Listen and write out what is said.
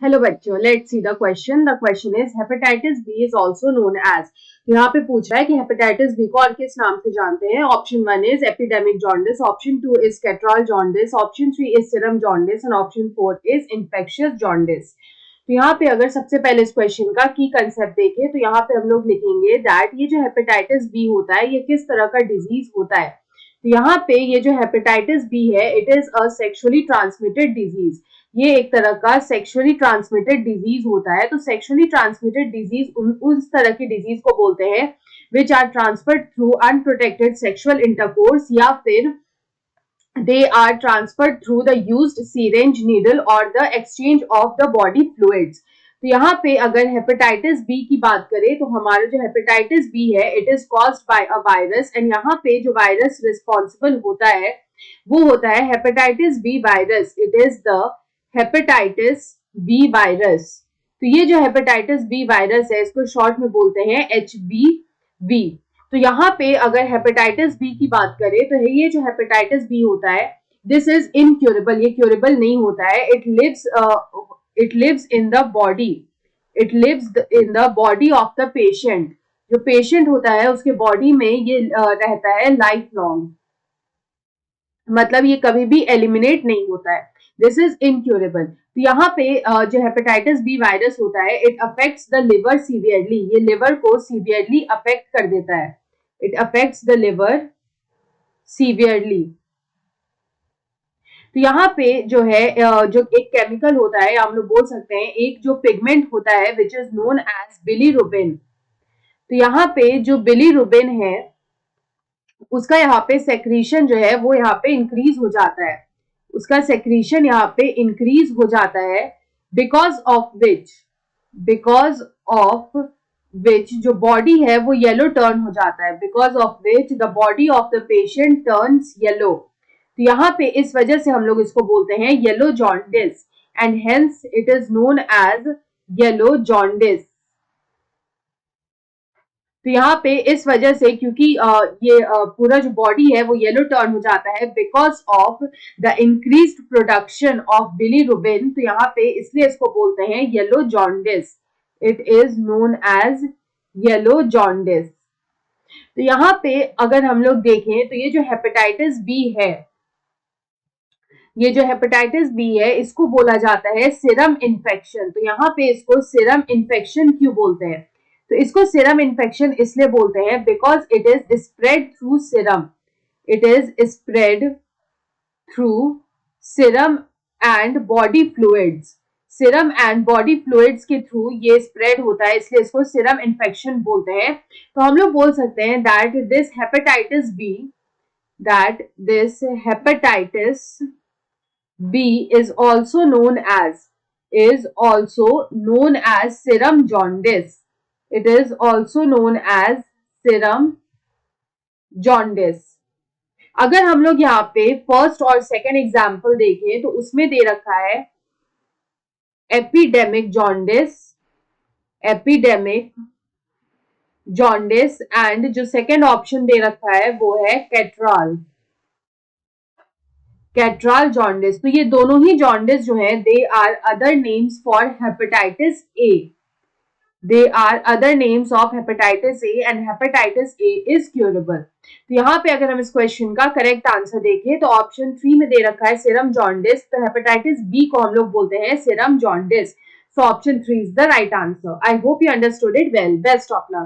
Hello बच्चों, let's see the question. The question is hepatitis B is also known as. यहाँ पे पूछ रहा है कि हेपेटाइटिस बी को और किस नाम से जानते हैं। Option 1 is epidemic jaundice, option 2 is Ketorol jaundice, option 3 is serum jaundice and option 4 is infectious jaundice. तो यहाँ पे अगर सबसे पहले इस क्वेश्चन का की कंसेप्ट देखें तो यहाँ पे हम लोग लिखेंगे दैट ये जो हेपेटाइटिस बी होता है ये किस तरह का डिजीज होता है। तो यहाँ पे ये जो हेपेटाइटिस बी है it is a sexually transmitted disease. ये एक तरह का सेक्सुअली ट्रांसमिटेड डिजीज होता है। तो सेक्सुअली ट्रांसमिटेड डिजीज उस तरह की डिजीज को बोलते हैं which are transferred through unprotected sexual intercourse या फिर they are transferred through the used syringe needle or the exchange of the body fluids। तो यहाँ पे अगर हेपेटाइटिस बी की बात करें तो हमारा जो हेपेटाइटिस बी है it is caused by a virus and यहाँ पे जो वायरस रिस्पॉन्सिबल होता है वो होता है hepatitis B virus. It is the hepatitis B virus. तो ये जो हेपेटाइटिस बी वायरस है इसको शॉर्ट में बोलते हैं HBV। तो यहाँ पे अगर हेपेटाइटिस बी की बात करें तो ये जो हेपेटाइटिस बी होता है दिस इज इनक्यूरेबल। ये क्यूरेबल नहीं होता है। It lives in the body. It lives in the body of the patient. जो पेशेंट होता है उसके बॉडी में ये रहता है लाइफ लॉन्ग, मतलब ये कभी भी एलिमिनेट नहीं होता है। This is incurable. तो यहाँ पे जो हेपेटाइटिस बी वायरस होता है it affects the liver severely. ये लिवर को सीवियरली अफेक्ट कर देता है। It affects the liver severely. तो यहाँ पे जो है जो एक केमिकल होता है हम लोग बोल सकते हैं एक जो पिगमेंट होता है which is known as bilirubin. तो यहाँ पे जो बिलीरुबिन है उसका यहाँ पे सेक्रीशन जो है वो यहाँ पे इंक्रीज हो जाता है। उसका सेक्रीशन यहाँ पे इंक्रीज हो जाता है बिकॉज ऑफ विच जो बॉडी है वो येलो टर्न हो जाता है। Because of which the body of the patient turns yellow. तो यहाँ पे इस वजह से हम लोग इसको बोलते हैं yellow jaundice and hence it is known as yellow jaundice. तो यहाँ पे इस वजह से क्योंकि ये पूरा जो बॉडी है वो येलो टर्न हो जाता है because of the increased production of bilirubin. तो यहाँ पे इसलिए इसको बोलते हैं yellow jaundice. It is known as yellow jaundice. तो यहाँ पे अगर हम लोग देखें तो ये जो हेपेटाइटिस बी है, ये जो हेपेटाइटिस बी है इसको बोला जाता है सीरम इन्फेक्शन। तो यहाँ पे इसको सीरम इन्फेक्शन क्यों बोलते हैं? तो इसको सीरम इन्फेक्शन इसलिए बोलते हैं because it is spread through serum. It is spread through serum and body fluids. Serum and body fluids के थ्रू ये स्प्रेड होता है इसलिए इसको सीरम इन्फेक्शन बोलते हैं। तो हम लोग बोल सकते हैं that this hepatitis B is also known as serum jaundice। It is also known as serum jaundice। अगर हम लोग यहाँ पे फर्स्ट और सेकंड एग्जाम्पल देखें तो उसमें दे रखा है एपिडेमिक जॉन्डिस एंड जो सेकंड ऑप्शन दे रखा है वो है कैटरॉल जॉन्डिस। तो ये दोनों ही जॉन्डिस जो है they are other names for hepatitis A. They are other names of hepatitis A and hepatitis A is curable. तो यहाँ पे अगर हम इस क्वेश्चन का करेक्ट आंसर देखें तो ऑप्शन 3 में दे रखा है सीरम जॉन्डिस। तो हेपेटाइटिस बी को हम लोग बोलते हैं serum jaundice. So option 3 is the right answer. I hope you understood it well. Best of luck.